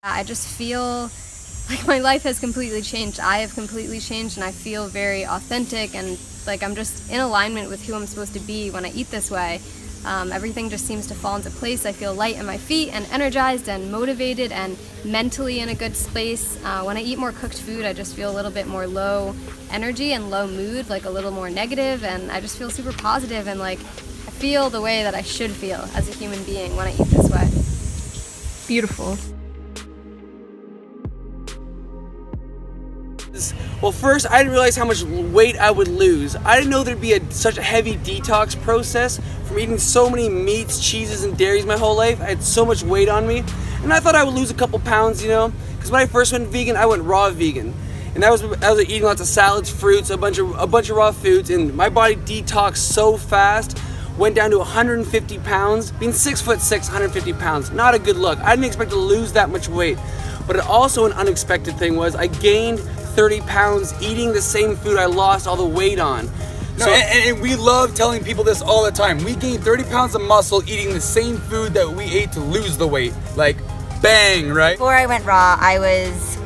I just feel like my life has completely changed. I have completely changed, and I feel very authentic and like I'm just in alignment with who I'm supposed to be when I eat this way. Everything just seems to fall into place. I feel light in my feet and energized and motivated and mentally in a good space. When I eat more cooked food, I just feel a little bit more low energy and low mood, like a little more negative, and I just feel super positive and like I feel the way that I should feel as a human being when I eat this way. Beautiful. Well, first, I didn't realize how much weight I would lose. I didn't know there'd be such a heavy detox process from eating so many meats, cheeses, and dairies my whole life. I had so much weight on me, and I thought I would lose a couple pounds, you know, because when I first went vegan, I went raw vegan, and I was eating lots of salads, fruits, a bunch of raw foods, and my body detoxed so fast. Went down to 150 pounds, being 6'6", 150 pounds. Not a good look. I didn't expect to lose that much weight. But also an unexpected thing was I gained 30 pounds eating the same food I lost all the weight on. No, and we love telling people this all the time. We gained 30 pounds of muscle eating the same food that we ate to lose the weight. Like, bang, right? Before I went raw, I was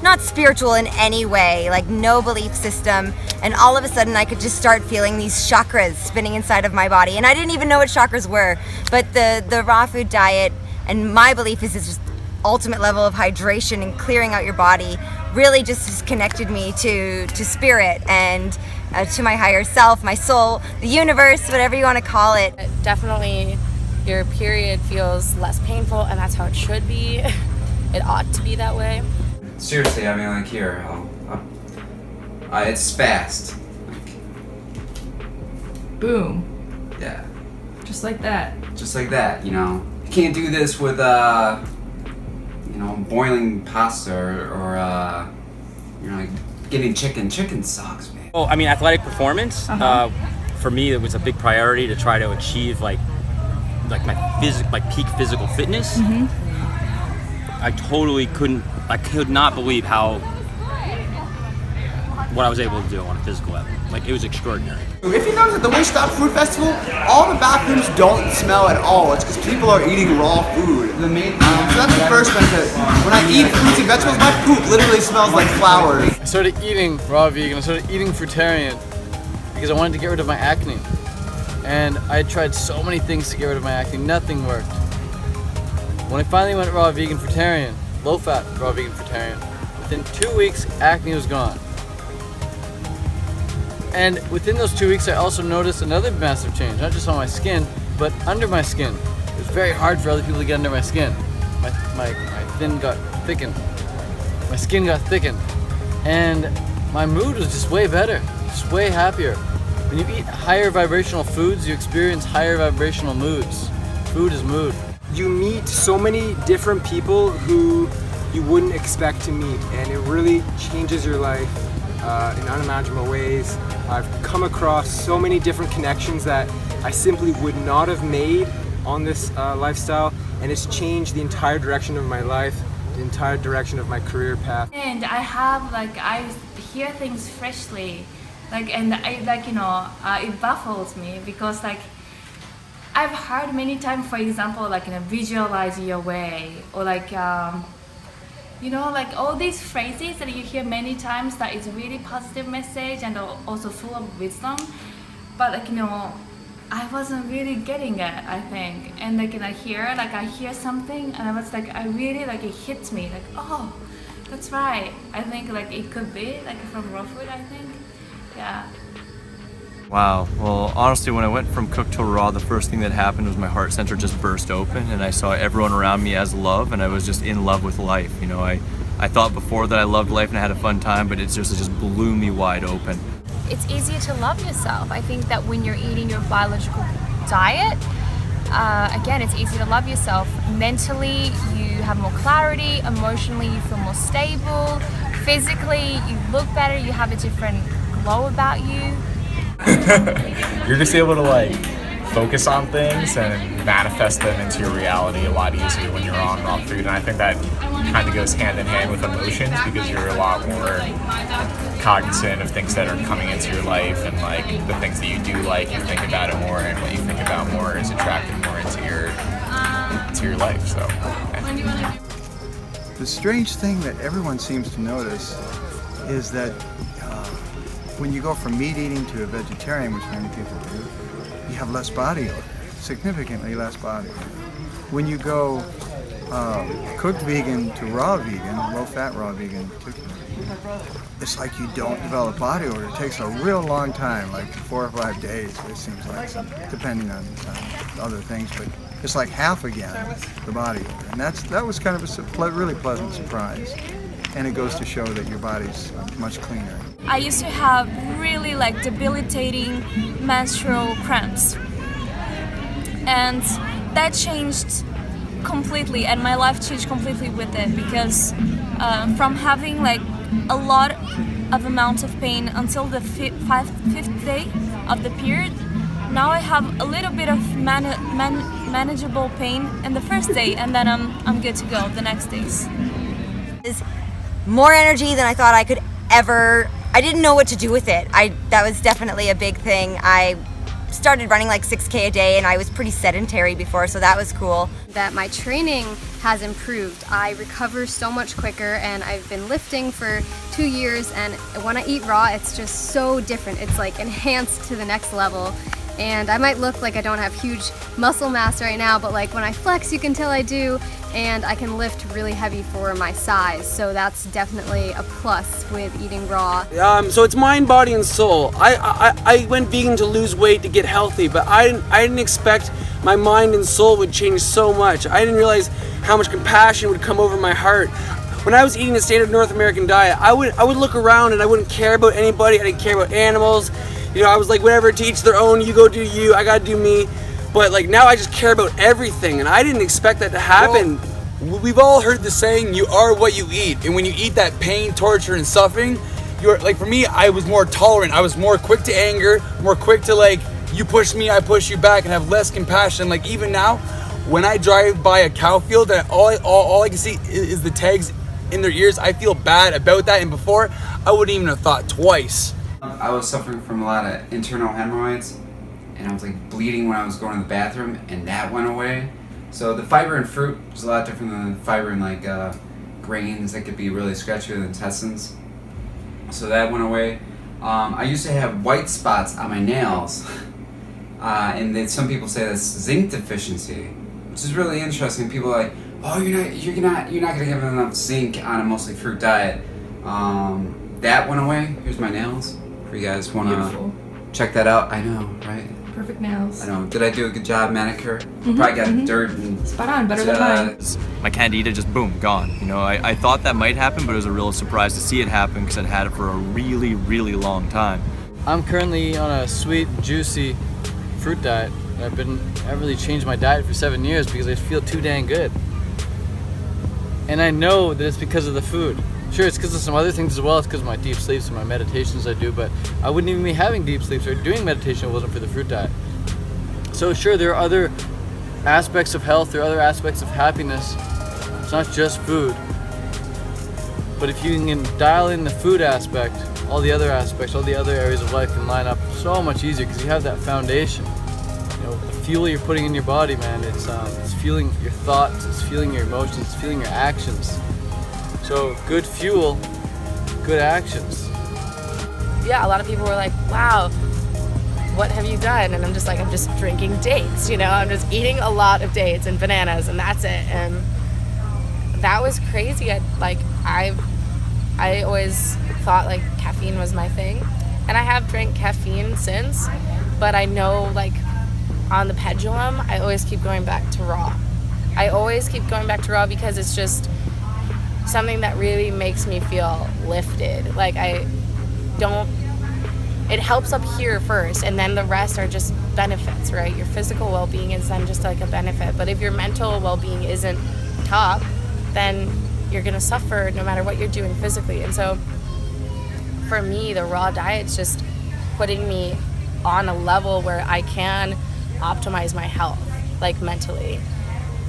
not spiritual in any way, like no belief system, and all of a sudden I could just start feeling these chakras spinning inside of my body, and I didn't even know what chakras were, but the raw food diet, and my belief is it's just ultimate level of hydration and clearing out your body, really just connected me to spirit and to my higher self, my soul, the universe, whatever you want to call it. Definitely your period feels less painful, and that's how it should be. It ought to be that way. Seriously, I mean, like, here, it's fast. Boom. Yeah. Just like that. Just like that, you know. You can't do this with, you know, boiling pasta or you know, like getting chicken. Chicken sucks, man. Oh, I mean, athletic performance. For me, it was a big priority to try to achieve like my peak physical fitness. I totally I could not believe what I was able to do on a physical level. Like, it was extraordinary. If you notice at the WoodstockFruit Festival, all the bathrooms don't smell at all. It's because people are eating raw food. So that's the first benefit. When I eat fruits and vegetables, my poop literally smells like flowers. I started eating raw vegan. I started eating fruitarian because I wanted to get rid of my acne. And I had tried so many things to get rid of my acne. Nothing worked. When I finally went raw vegan fruitarian, low-fat raw vegan fruitarian, within 2 weeks, acne was gone. And within those 2 weeks, I also noticed another massive change, not just on my skin, but under my skin. It was very hard for other people to get under my skin. My skin got thickened. My skin got thickened. And my mood was just way better, just way happier. When you eat higher vibrational foods, you experience higher vibrational moods. Food is mood. You meet so many different people who you wouldn't expect to meet, and it really changes your life in unimaginable ways. I've come across so many different connections that I simply would not have made on this lifestyle, and it's changed the entire direction of my life, the entire direction of my career path. And I hear things freshly, and it baffles me because I've heard many times, for example, visualize your way, or all these phrases that you hear many times that is really positive message and also full of wisdom, but I wasn't really getting it, I think. And I hear something, and I was it hits me, oh, that's right. I think it could be from raw food, I think. Yeah. Wow. Well, honestly, when I went from cooked to raw, the first thing that happened was my heart center just burst open, and I saw everyone around me as love, and I was just in love with life. You know, I thought before that I loved life and I had a fun time, but it just blew me wide open. It's easier to love yourself. I think that when you're eating your biological diet, again, it's easy to love yourself. Mentally, you have more clarity. Emotionally, you feel more stable. Physically, you look better. You have a different glow about you. You're just able to focus on things and manifest them into your reality a lot easier when you're on raw food, and I think that kind of goes hand in hand with emotions because you're a lot more cognizant of things that are coming into your life, and the things that you do you think about it more, and what you think about more is attracted more into into your life. So. The strange thing that everyone seems to notice is that when you go from meat eating to a vegetarian, which many people do, you have less body odor, significantly less body odor. When you go cooked vegan to raw vegan, low-fat raw vegan in particular, it's like you don't develop body odor. It takes a real long time, like 4 or 5 days, it seems like, depending on other things, but it's like half again, the body odor. And that was kind of a really pleasant surprise. And it goes to show that your body's much cleaner. I used to have really like debilitating menstrual cramps. And that changed completely, and my life changed completely with it, because from having like a lot of amount of pain until the fifth day of the period, now I have a little bit of manageable pain in the first day, and then I'm good to go the next days. More energy than I thought I could ever. I didn't know what to do with it. That was definitely a big thing. I started running like 6K a day, and I was pretty sedentary before, so that was cool. That my training has improved. I recover so much quicker, and I've been lifting for 2 years, and when I eat raw, it's just so different. It's like enhanced to the next level. And I might look like I don't have huge muscle mass right now, but like when I flex, you can tell I do, and I can lift really heavy for my size. So that's definitely a plus with eating raw. So it's mind, body, and soul. I went vegan to lose weight to get healthy, but I didn't expect my mind and soul would change so much. I didn't realize how much compassion would come over my heart. When I was eating the standard North American diet, I would look around and I wouldn't care about anybody. I didn't care about animals. You know, I was like, whatever, to each their own, you go do you, I gotta do me. But like now I just care about everything, and I didn't expect that to happen. Well, we've all heard the saying, you are what you eat. And when you eat that pain, torture, and suffering, you're like, for me, I was more tolerant. I was more quick to anger, more quick to like, you push me, I push you back, and have less compassion. Like even now, when I drive by a cow field and all I can see is the tags in their ears, I feel bad about that. And before, I wouldn't even have thought twice. I was suffering from a lot of internal hemorrhoids, and I was like bleeding when I was going to the bathroom, and that went away. So the fiber in fruit is a lot different than the fiber in like grains that could be really scratchy with the intestines. So that went away. I used to have white spots on my nails, and then some people say that's zinc deficiency, which is really interesting. People are like, oh, you're not gonna get enough zinc on a mostly fruit diet. That went away. Here's my nails. If you guys want to check that out. I know, right? Perfect nails. I know. Did I do a good job manicure? Probably got dirt and... Spot on, better than mine. My candida just boom, gone. You know, I thought that might happen, but it was a real surprise to see it happen because I'd had it for a really, really long time. I'm currently on a sweet, juicy fruit diet. I've really changed my diet for 7 years because I feel too dang good. And I know that it's because of the food. Sure, it's because of some other things as well. It's because of my deep sleeps and my meditations I do, but I wouldn't even be having deep sleeps or doing meditation if it wasn't for the fruit diet. So sure, there are other aspects of health, there are other aspects of happiness. It's not just food. But if you can dial in the food aspect, all the other aspects, all the other areas of life can line up so much easier because you have that foundation. You know, the fuel you're putting in your body, man, it's fueling your thoughts, it's fueling your emotions, it's fueling your actions. So good fuel, good actions. Yeah, a lot of people were like, wow, what have you done? And I'm just like, I'm just drinking dates, you know, I'm just eating a lot of dates and bananas and that's it. And that was crazy. I always thought like caffeine was my thing. And I have drank caffeine since, but I know like on the pendulum, I always keep going back to raw. I always keep going back to raw because it's just something that really makes me feel lifted. Like it helps up here first, and then the rest are just benefits, right? Your physical well-being is then just like a benefit, but if your mental well-being isn't top, then you're gonna suffer no matter what you're doing physically. And so for me, the raw diet's just putting me on a level where I can optimize my health, like mentally,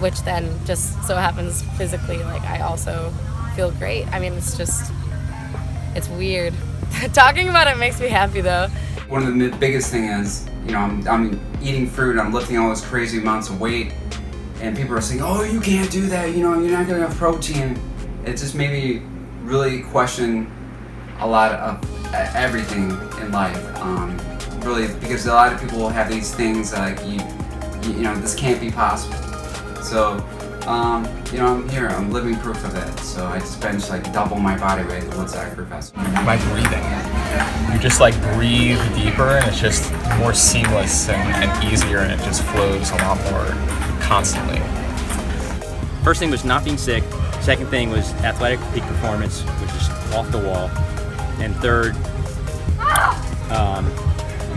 which then just so happens physically, like I also feel great. I mean, it's weird. Talking about it makes me happy though. One of the biggest thing is, you know, I'm eating fruit, I'm lifting all this crazy amounts of weight, and people are saying, "Oh, you can't do that. You know, you're not gonna have protein." It just made me really question a lot of everything in life. Really, because a lot of people have these things like you know, this can't be possible. So, you know, I'm here. I'm living proof of it. So I just bench like double my body weight at the WoodstockFruit Fest. My breathing. You just like breathe deeper, and it's just more seamless and easier, and it just flows a lot more constantly. First thing was not being sick. Second thing was athletic peak performance, which is off the wall. And third,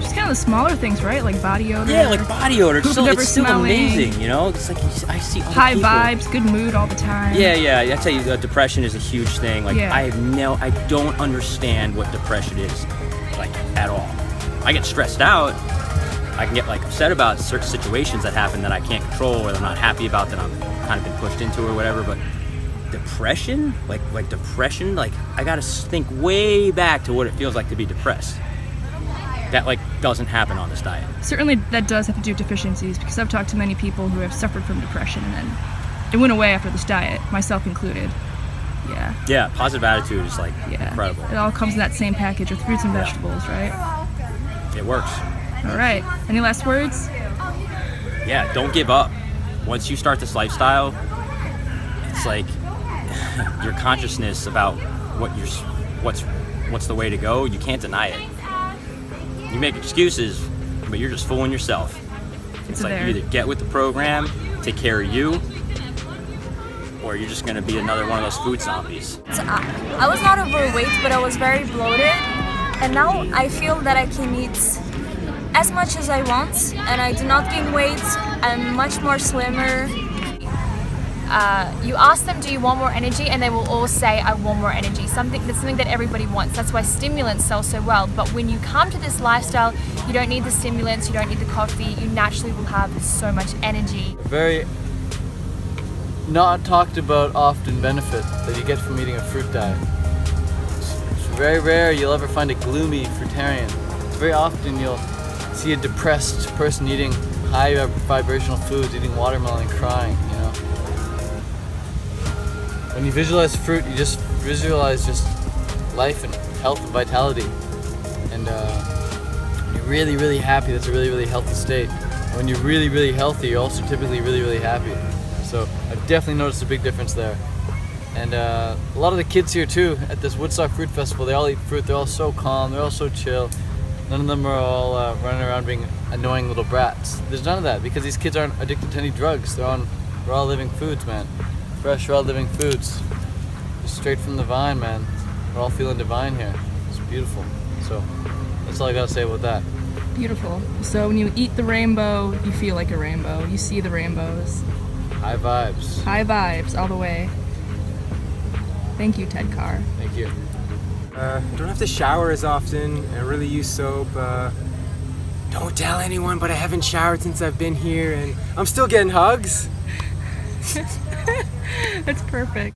Just kind of the smaller things, right? Like body odor. yeah, like body odor. It's still, Never it's still smelling. amazing, you know? It's like I see other High people. vibes, good mood all the time. Yeah. I tell you, depression is a huge thing. Like Yeah. I don't understand what depression is, like at all. I get stressed out. I can get like upset about certain situations that happen that I can't control or that I'm not happy about, that I'm kind of been pushed into or whatever. But depression, like depression, like I gotta think way back to what it feels like to be depressed. That like doesn't happen on this diet. Certainly that does have to do with deficiencies, because I've talked to many people who have suffered from depression and then it went away after this diet, myself included. Yeah. Yeah, positive attitude is like incredible. It all comes in that same package with fruits and vegetables, right? It works. All right. Any last words? Yeah, don't give up. Once you start this lifestyle, it's like your consciousness about what's the way to go. You can't deny it. You make excuses, but you're just fooling yourself. It's like you either get with the program, take care of you, or you're just gonna be another one of those food zombies. I was not overweight, but I was very bloated, and now I feel that I can eat as much as I want, and I do not gain weight. I'm much more slimmer. You ask them, do you want more energy? And they will all say, I want more energy. That's something that everybody wants. That's why stimulants sell so well. But when you come to this lifestyle, you don't need the stimulants, you don't need the coffee, you naturally will have so much energy. Very not talked about often benefit that you get from eating a fruit diet. It's very rare you'll ever find a gloomy fruitarian. Very often you'll see a depressed person eating high vibrational foods, eating watermelon and crying, you know. When you visualize fruit, you just visualize just life and health and vitality. And when you're really, really happy, that's a really, really healthy state. And when you're really, really healthy, you're also typically really, really happy. So I've definitely noticed a big difference there. And a lot of the kids here too, at this Woodstock Fruit Festival, they all eat fruit, they're all so calm, they're all so chill. None of them are all running around being annoying little brats. There's none of that, because these kids aren't addicted to any drugs. They're on raw living foods, man. Fresh, raw living foods. Just straight from the vine, man. We're all feeling divine here. It's beautiful. So that's all I gotta say about that. Beautiful. So when you eat the rainbow, you feel like a rainbow. You see the rainbows. High vibes. High vibes all the way. Thank you, Ted Carr. Thank you. Don't have to shower as often. I really use soap. Don't tell anyone, but I haven't showered since I've been here, and I'm still getting hugs. That's perfect.